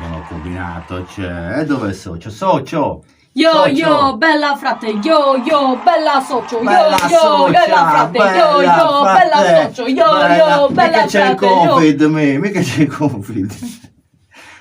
abbiamo combinato, cioè, e dove è il socio? Socio! Yo, bella frate, yo, bella socio, Bella yo, socia, bella frate, yo, bella socio, yo, bella mica c'è il frate, yo. Covid, mica c'è il Covid.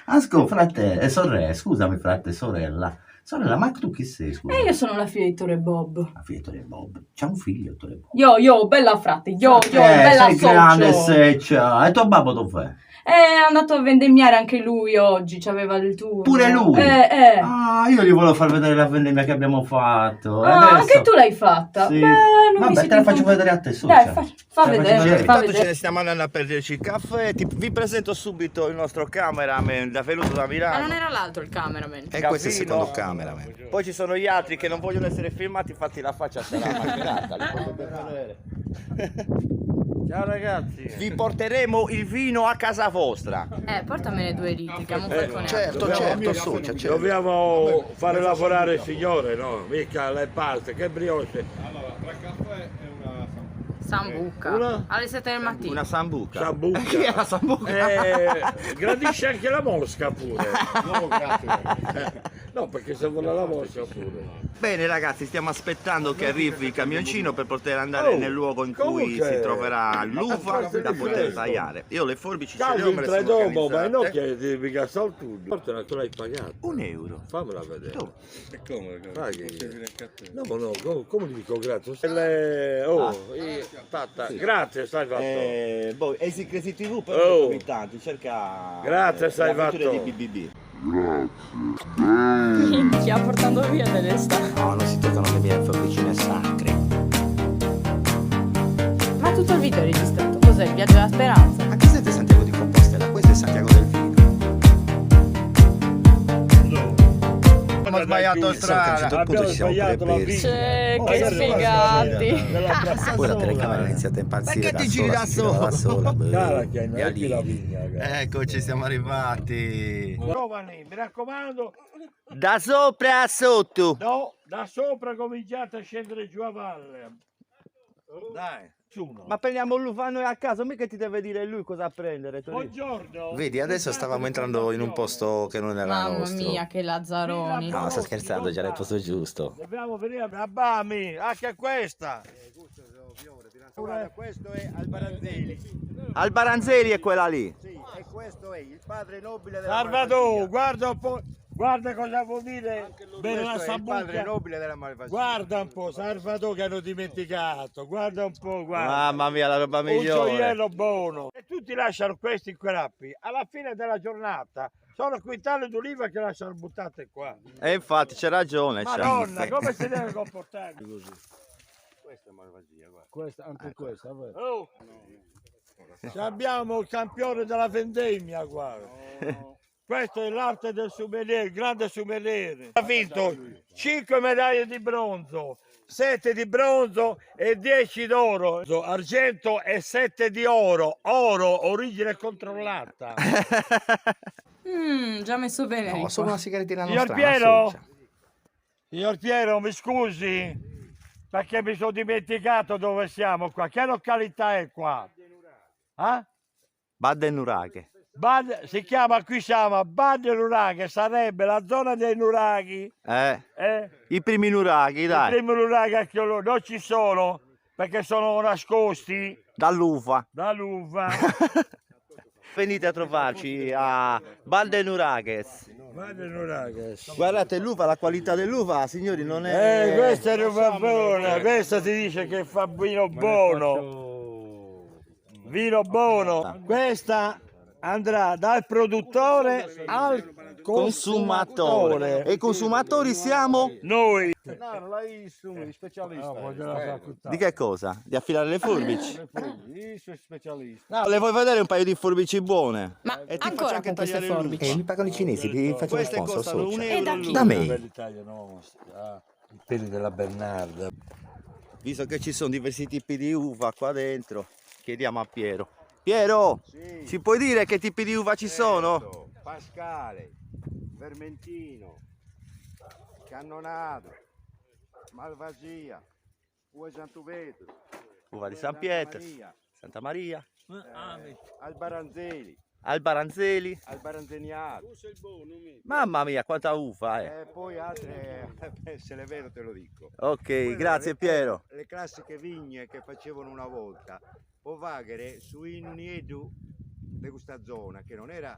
Asco, frate, e sorella, scusami frate, sorella. Sorella, ma tu chi sei, scusa? E io sono la figlia di Tore Bob. La figlia di Tore Bob. C'ha un figlio, Tore Bob. Yo, bella frate, yo, bella sei grande, socio. seccia. E tuo babbo dov'è? È andato a vendemmiare anche lui oggi, c'aveva il turno. Pure lui? Ah, io gli volevo far vedere la vendemmia che abbiamo fatto. Ah, Adesso... anche tu l'hai fatta? Sì. Beh, non mi Vabbè, siete te la faccio incontri- vedere a te, su. Dai, fa vedere, fa Intanto ce vedere. ne stiamo andando a prenderci il caffè. Vi presento subito il nostro cameraman da venuto da Milano. Ma non era l'altro il cameraman. E questo è il secondo cameraman. Poi ci sono gli altri che non vogliono essere filmati, infatti la faccia sarà macchinata. Li potete vedere. Ciao ragazzi. Vi porteremo il vino a casa vostra. Portamene 2 litri, che amo falconeato. Certo, socia, certo. Dobbiamo fare lavorare il signore, no? Mica le paste, che brioche. Sambuca. Una? Alle 7 del mattino. Una sambuca. Sambuca. Che è la sambuca? Gradisce anche la mosca pure. No, perché se vuole la mosca pure. Bene ragazzi, stiamo aspettando che arrivi il camioncino per poter andare nel luogo in cui comunque- si troverà l'uva da poter tagliare. Io le forbici ce le Caldo ho, il me le sono dopo, ma non organizzate. che devi gastare tutto. Forse tu l'hai pagato. €1. Fammela vedere. Dove? E come? No, ma no, come dico grazie? Fatta. Grazie, stai fatto. Boh, Easy Crazy TV per Oh. ogni tanto cerca Grazie, sai l'avventura fatto. di BBB. Minchia, portando via delle sta. No, non si toccano le mie forbici sacre. Ma tutto il video è registrato. Cos'è? Il viaggio della speranza? Ma che siete Santiago di Compostela? Questo è Santiago del Vino. Abbiamo sbagliato strada. A un certo punto ci siamo pure persi. Che sfigati. Poi la telecamera è iniziata a impazzire. Perché ti giri da sola? Cara che non è più la vigna. Eccoci, siamo arrivati. Giovani, mi raccomando, Da sopra a sotto. no, da sopra cominciate a scendere giù a valle. Dai, nessuno. Ma prendiamo l'uva noi a caso, mica ti deve dire lui cosa prendere. Buongiorno. Vedi, adesso stavamo entrando in un posto che non era Mamma nostro. mia, che lazzaroni. No, sto scherzando, già nel posto giusto. Dobbiamo venire a Bami, anche questa. Questo è Albaranzeli, Albaranzeli è quella lì. sì, e questo è il padre nobile della Salvatore, malvasia. guarda un po', guarda cosa vuol dire bere la Questo è il padre sambuca. nobile della malvasia. Guarda un po', Salvatore che hanno dimenticato, guarda un po', guarda. Mamma mia, la roba Un migliore. gioiello buono. E tutti lasciano questi in querappi. Alla fine della giornata sono quintali d'oliva che lasciano buttate qua. E infatti c'è ragione. Madonna, come si deve comportare così? Questa è malvasia, guarda. Questa, anche questa, vabbè. Oh. Se abbiamo il campione della vendemmia, guarda. Questo è l'arte del sommelier, il grande sommelier. Ha vinto 5 medaglie di bronzo, 7 di bronzo e 10 d'oro, argento e 7 di oro, origine controllata. Già messo bene. No, Rico. solo una sigarettina Signor nostra. Piero? Signor Piero, mi scusi, perché mi sono dimenticato dove siamo qua. Che località è qua? Badde Nuraghe. Si chiama, qui siamo Bad Nuraghe, sarebbe la zona dei nuraghi. I primi nuraghi, I dai. primi nuraghi anche loro, non ci sono perché sono nascosti Dall'uva. dall'uva. Venite a trovarci a Balde Nuraghes. Bad Nuraghe. Guardate l'uva, la qualità dell'uva, signori, non è... Questa è uva buona, questa si dice che fa vino buono. Vino buono. Questa andrà dal produttore al consumatore. E i consumatori siamo? Noi. No, non l'hai visto, specialista. Di che cosa? Di affilare le forbici? Io sono specialista. No, le vuoi vedere un paio di forbici buone? Ma E ti faccio ancora anche con queste tagliare l'uva. forbici? mi pagano i cinesi, ti faccio Queste uno sponsor, costano socia. €1 da chi? Da me. L'Italia nostra. I peli della Bernarda. Visto che ci sono diversi tipi di uva qua dentro, chiediamo a Piero. Piero, Sì, ci puoi dire che tipi di uva ci sono? certo. Pascale, Vermentino, Cannonato, Malvasia, Ue Santuveto, Uva di San Pietro, Santa Maria. Albaranzeli. al Baranzeli. al Baranzeniato. Mamma mia, quanta uva, E poi altre, se le vedo te lo dico. Ok, Quello, grazie Piero. Le classiche vigne che facevano una volta, o vaghere su in uniedu di questa zona, che non era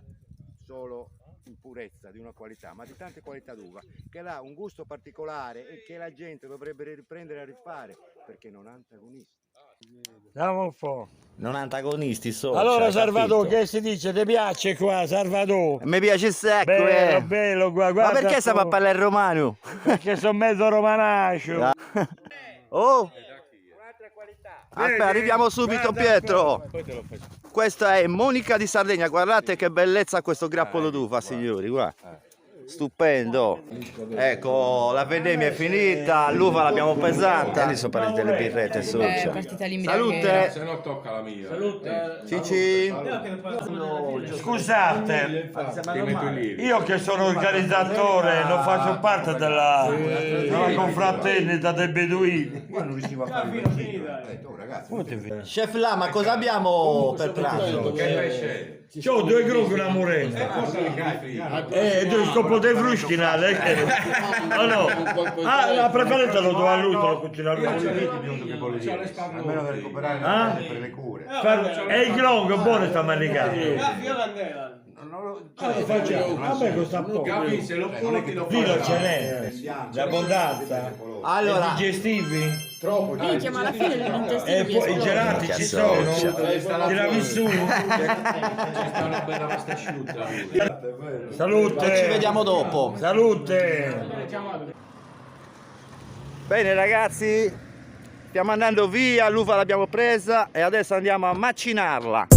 solo in purezza di una qualità, ma di tante qualità d'uva, che ha un gusto particolare e che la gente dovrebbe riprendere a rifare, perché non ha antagonisti. Andiamo un po'. Non antagonisti sono. Allora Salvador, che si dice? Ti piace qua Salvador? Mi piace secco, Bello, bello qua, Ma guarda. perché stiamo a parlare romano? Perché sono mezzo romanaccio. Oh, Un'altra qualità. aspetta, arriviamo subito Pietro. Questa è Monica di Sardegna, guardate che bellezza questo grappolo d'uva, signori, guarda. Stupendo. Ecco, la vendemmia è finita, l'uva l'abbiamo pesata. Lì sono partite le birrette, socia. partita lì Salute. Se no tocca la mia. Cici. Scusate, Ti metto in lì. io che sono organizzatore non faccio parte della confraternita dei beduini. Chef Lama, cosa abbiamo per pranzo? C'ho due gruppi una morena. Due scopo dei fruschinale. No, no. Ah, la preferenza lo do a lui, te lo cucina lui. Almeno per recuperare per le cure. E il grongo buono sta manicando. Vabbè, costa poco. Gavi, se lo porti lo Vino fai. ce n'è, l'abbondanza. Allora, I digestivi? Minchia, ma alla fine le intestini E poi i gelati ci sono. Tiramisù. Sta una bella pasta asciutta. Salute. ci vediamo dopo. Salute. Bene ragazzi, stiamo andando via, l'uva l'abbiamo presa e adesso andiamo a macinarla.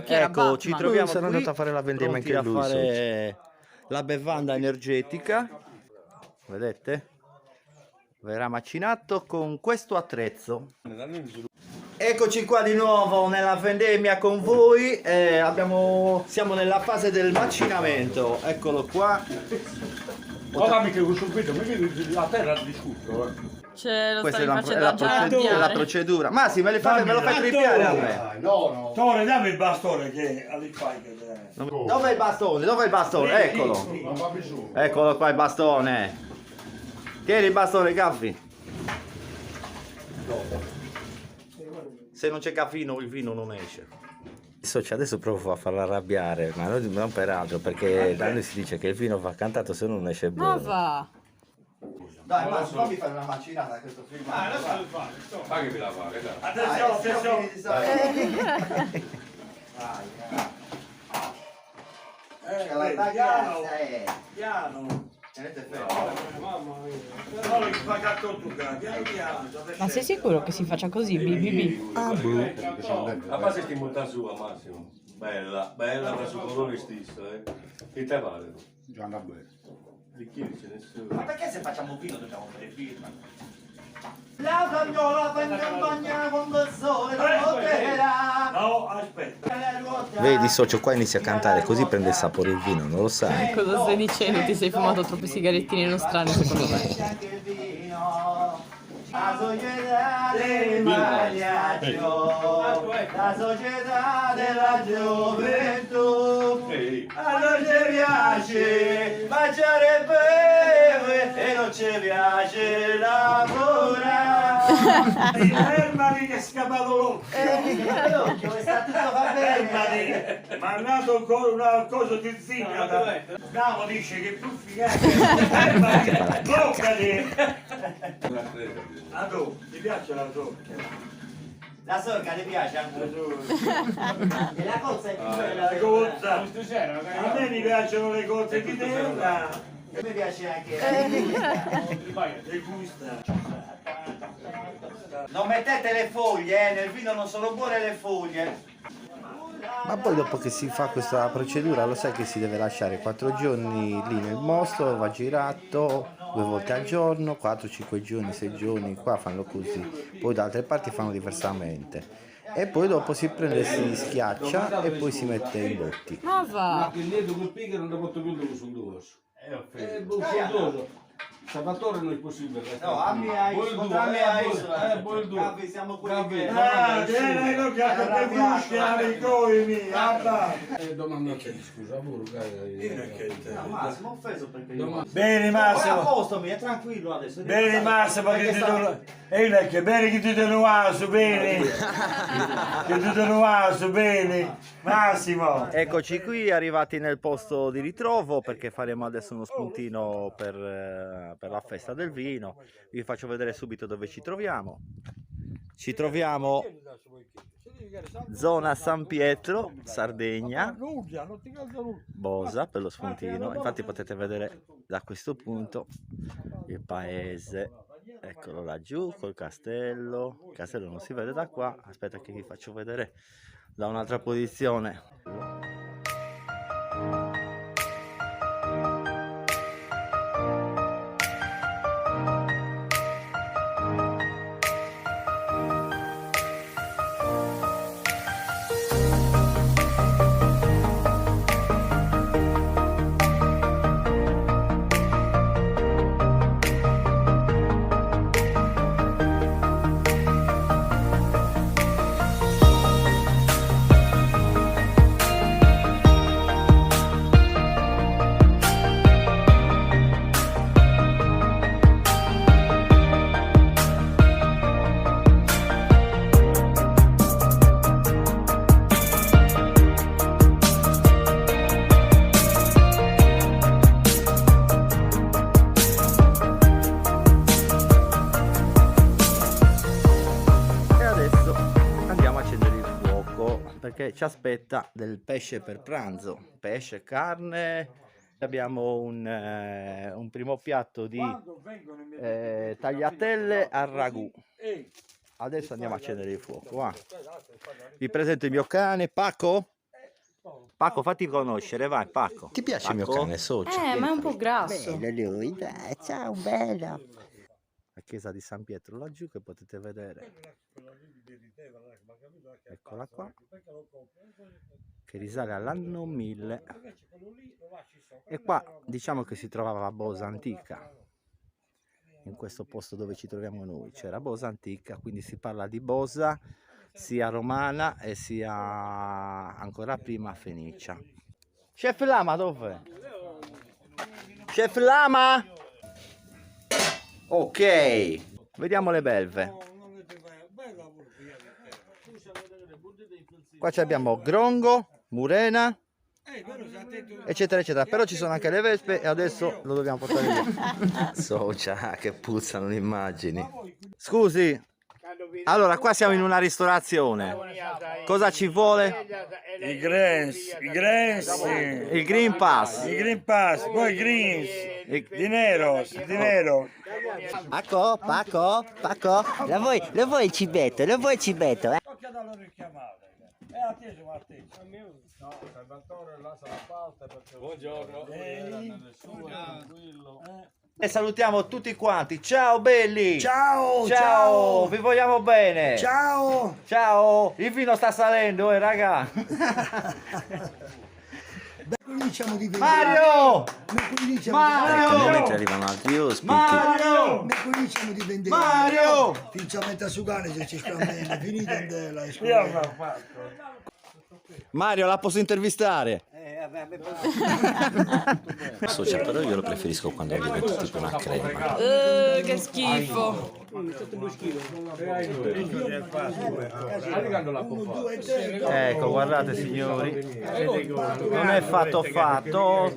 Ecco, ci troviamo sono andato a fare la vendemmia anche a fare la bevanda energetica. Vedete? Verrà macinato con questo attrezzo. Eccoci qua di nuovo nella vendemmia con voi. Siamo nella fase del macinamento. Eccolo qua. La terra discuto. Ce lo Questa stavi è facendo già la arrabbiare. procedura. Ma sì, me lo fai tripiare a me. Tore, dammi il bastone che ali fai che Dov'è il bastone? Dov'è il bastone? Eccolo. Eccolo qua il bastone. Tieni il bastone, Caffi. Se non c'è caffino il vino non esce. Adesso provo a farla arrabbiare, ma non per altro, perché da noi si dice che il vino va cantato se non esce Ma buono. va. Dai, ma fammi fare una macinata a questo film. Fagami la fare, dai. Attenzione, piano. Ma sei sicuro che si faccia così, BBB? La base ti monta su a Massimo. Bella, bella da suo colore stesso, Che te pare? Già anda bene. Bicchieri ce ne sono. Ma perché se facciamo vino dobbiamo fare film? La fagnola fa in campagna quando il sole ruoterà. No, aspetta. Vedi socio, qua inizia a cantare così prende il sapore il vino, non lo sai? Cosa stai dicendo? Ti sei fumato troppe sigarettine nostrane, secondo me. La società del mariaggio, la società della gioventù, a noi ci piace mangiare bene e non ci piace lavorare. Fermati che è scappato l'occhio. Sta tutto va bene. Fermati. Mi ha nato ancora una cosa di zinnata. Bravo dice che è più figata. Fermati. Bloccati. Adò, ti piace la torta? La sorca ti piace anche? E la cozza è più bella. La cozza. A me mi piacciono le cozze di terra. A me piace anche. Le gusta. Non mettete le foglie, nel vino non sono buone le foglie. Ma poi dopo che si fa questa procedura lo sai che si deve lasciare 4 giorni lì nel mosto, va girato 2 volte al giorno, 4, 5 giorni, 6 giorni, qua fanno così, poi da altre parti fanno diversamente. E poi dopo si prende, si schiaccia e poi si mette in botti. Ma va! Il netto col pigro non lo porto più dove sono due. È Salvatore non è possibile. No, a me hai siamo quelli che... Ah, vieni con che buschi alle coimi, Domandate scusa, pure. No, Massimo, ho offeso perché io... Bene A Massimo, posto, mi è tranquillo adesso. bene Massimo, che ti do... che bene che ti do nuovo, bene. Che ti do nuovo, bene. Massimo. Eccoci qui, arrivati nel posto di ritrovo perché faremo adesso uno spuntino per la festa del vino. Vi faccio vedere subito dove ci troviamo. Ci troviamo zona San Pietro, Sardegna, Bosa per lo spuntino. Infatti potete vedere da questo punto il paese. Eccolo laggiù col castello. Il castello non si vede da qua. Aspetta che vi faccio vedere da un'altra posizione. Perché ci aspetta del pesce per pranzo, pesce, carne. Abbiamo un primo piatto di tagliatelle al ragù. Adesso andiamo a accendere il fuoco. Va. Vi presento il mio cane Paco. Paco, fatti conoscere, vai Paco. Ti piace il mio cane socio? Ma è un po' grasso. Bello lui, dai, ciao bello. La chiesa di San Pietro laggiù che potete vedere. Eccola qua, che risale all'anno 1000. E qua diciamo che si trovava la Bosa antica, in questo posto dove ci troviamo noi c'era Bosa antica, quindi si parla di Bosa sia romana e sia ancora prima fenicia. Chef Lama dov'è? Chef Lama? Ok, vediamo le belve. Qua abbiamo Grongo, Murena, eccetera eccetera, però ci sono anche le vespe e adesso lo dobbiamo portare via. Socia, che puzzano le immagini. Scusi, allora qua siamo in una ristorazione, cosa ci vuole? I greens, Il Green Pass. poi greens, di nero. Paco, lo vuoi il cibetto, Tocca dallo richiamare. È atteso Martino. No, Salvatore là se la parte perché buongiorno. Tranquillo. E salutiamo tutti quanti. Ciao belli. Ciao. Vi vogliamo bene. Ciao. Il vino sta salendo, raga. Cominciamo di vedere. Mario. mentre arrivano altri ospiti. Mario. Cominciamo di vendere. Mario. Finché mette a sugare se ci sta bene. Finita della Mario, la posso intervistare? Socia, però io lo preferisco quando diventa tipo una crema. che schifo. Ecco, guardate signori, non è fatto fatto,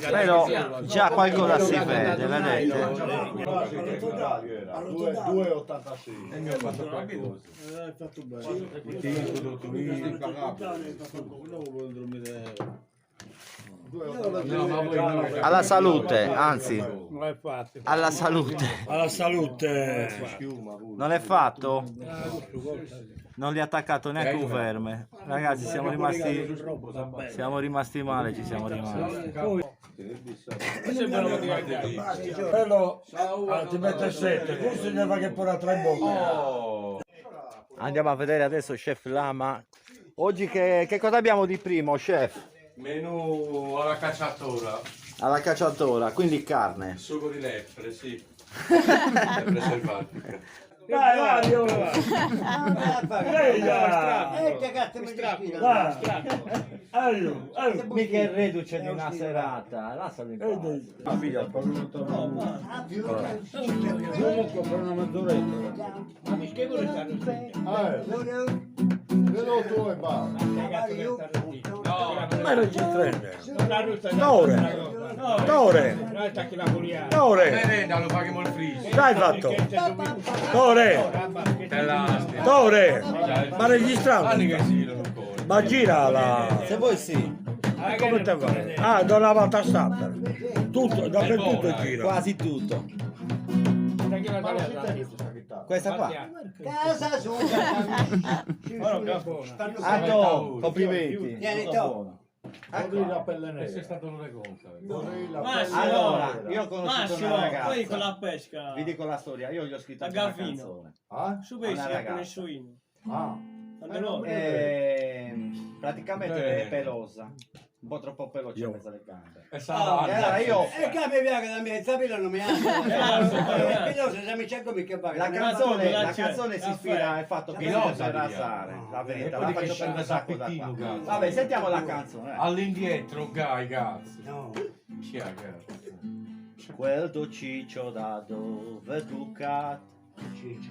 però già qualcosa si vede, vedete? 2,86. E mi ho fatto qualcosa. Alla salute, anzi, alla salute. Alla salute. Non è fatto? Non li ha attaccato neanche un verme. Ragazzi, siamo rimasti male, ci siamo rimasti. Quello ti mette 7, questo gli fa che pure 3 bocche. Andiamo a vedere adesso chef Lama. Oggi che cosa abbiamo di primo, chef? Menù alla cacciatora. Alla cacciatora, quindi carne. Sugo di lepre, sì. Lepre selvatica. Dai Mario! Mica il reduce di una serata, lascialo in pace. Ma non ci prende. Tore! Lo paghiamo il friso. Dai fatto! Tore! Tore! Ma registrando! Ma girala! Se vuoi sì, Come te va? Ah, da una volta stampa! Tutto, dappertutto gira! quasi tutto. Questa qua. Casa sua. Anto, complimenti. Buono. Questo è stato un reconta. Allora, io ho conosciuto una ragazza. Poi con la pesca. Vi dico la storia, io gli ho scritto A anche una Gavino. canzone. Su Una pesca con ragazza. il suino. Praticamente è pelosa, un po' troppo veloce in mezzo alle gambe. E Allora io che mi piace da me, sapete non mi la canzone si ispira al fatto che io posso rasare, la verità, la faccio per un sacco da qua. Vabbè, sentiamo la canzone. All'indietro, gai, cazzo. Chi è, cazzo? Quel tuo ciccio da dove tu catti,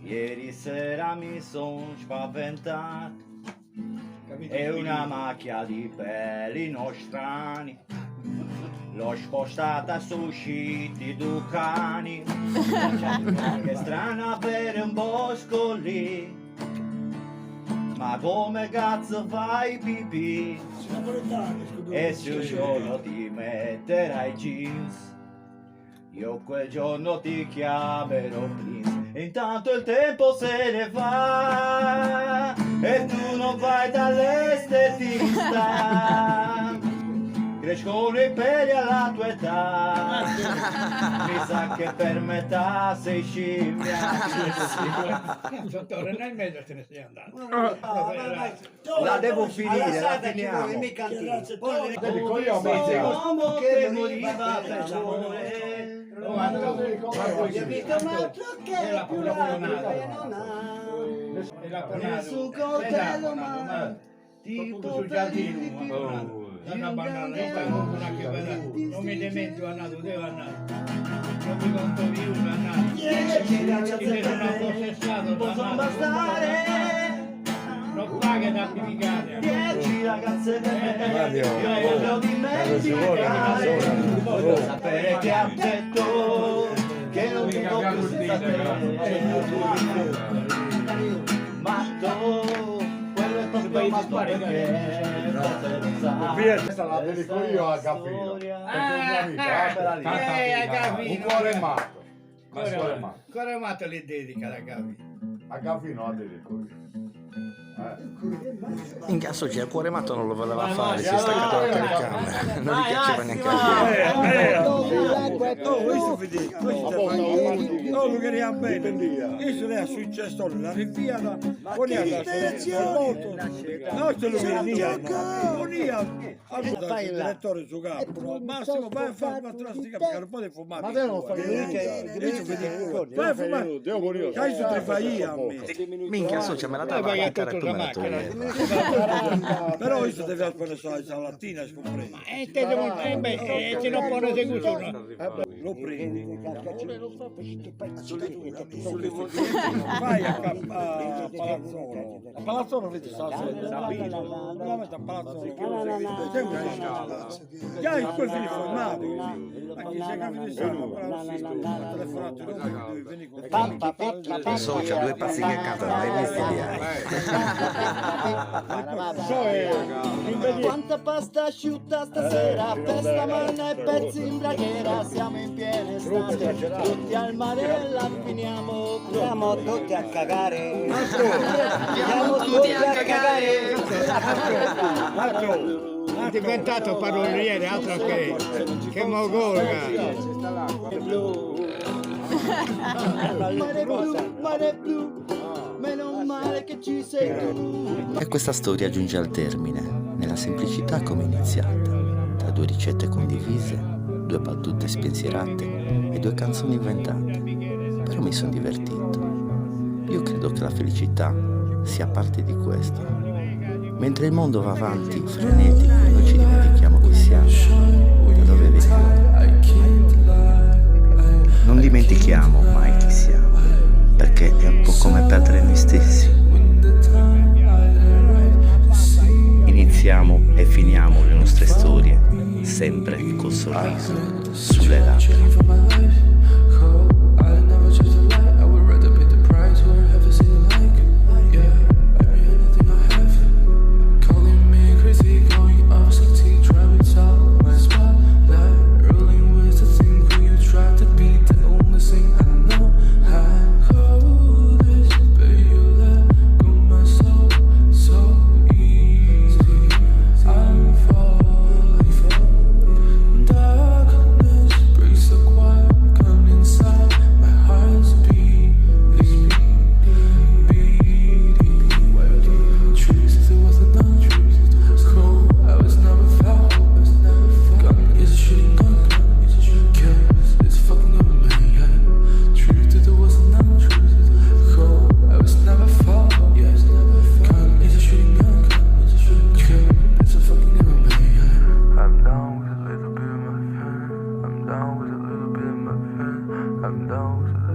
ieri sera mi son spaventato. È una macchia di peli nostrani, l'ho spostata su sciti ducani, che strana per un bosco lì, ma come cazzo fai pipì? E se un giorno ti metterai jeans, io quel giorno ti chiamerò Prince. E intanto il tempo se ne va e tu non vai dall'estetista, crescono i peli alla tua età, mi sa che per metà sei scimmia. Nel mezzo te ne stai andando. La devo finire, la finiamo. Uomo che moriva per l'amore, nessun coltello ma ti potevi Una banana, non mi demento a nato, devo andare. Non mi conto più, andare. 10 ragazze possessato, possono bastare, non paga da piccare. 10 ragazze per me, io voglio dimenticare, voglio sapere che ha detto che non mi do più senza te. Matto, quello è proprio matto perché forse non sa. Questa la dedico io a Gaffino, perché è un mio amico. Un cuore matto. Cuore matto li dedica la Gavi. A Gaffino la dedico io. In caso c'è il cuore matto non lo voleva fare, si è staccato la telecamera, non gli piaceva neanche a lui. No, lo queria bene. Questo è successo la rifiata, poi è andato sul moto. No, se lo venia. Allora il direttore su capo, Massimo vai a fare una plastica perché non puoi fumare. Ma te non fai niente. Vai a fumare. Adesso ti fai a me. Minchia, socia, me la dava la cara, tu me maratona. Però questo deve essere la lattina, scompreso. Se non può eseguire. Lo prendi. Vai a Palazzolo. A Palazzolo vedi sta veramente a Palazzolo. Già in quel film formato. Ma chi si è capito So, c'ha due pazzi che cantano, hai visto Quanta pasta asciutta stasera, festa manna e pezzi in braghiera, siamo in piena estate, tutti al mare e la finiamo. Andiamo tutti a cagare. Andiamo tutti a cagare. È diventato paroliere, altro che mogolga. Mare blu, meno male che ci sei tu. E questa storia giunge al termine, nella semplicità come è iniziata, tra due ricette condivise, due battute spensierate e due canzoni inventate. Però mi sono divertito. Io credo che la felicità sia parte di questo. Mentre il mondo va avanti, frenetico, noi ci dimentichiamo chi siamo, da dove veniamo. Non dimentichiamo mai chi siamo, perché è un po' come perdere noi stessi. Iniziamo e finiamo le nostre storie sempre col sorriso sulle labbra. I'm down with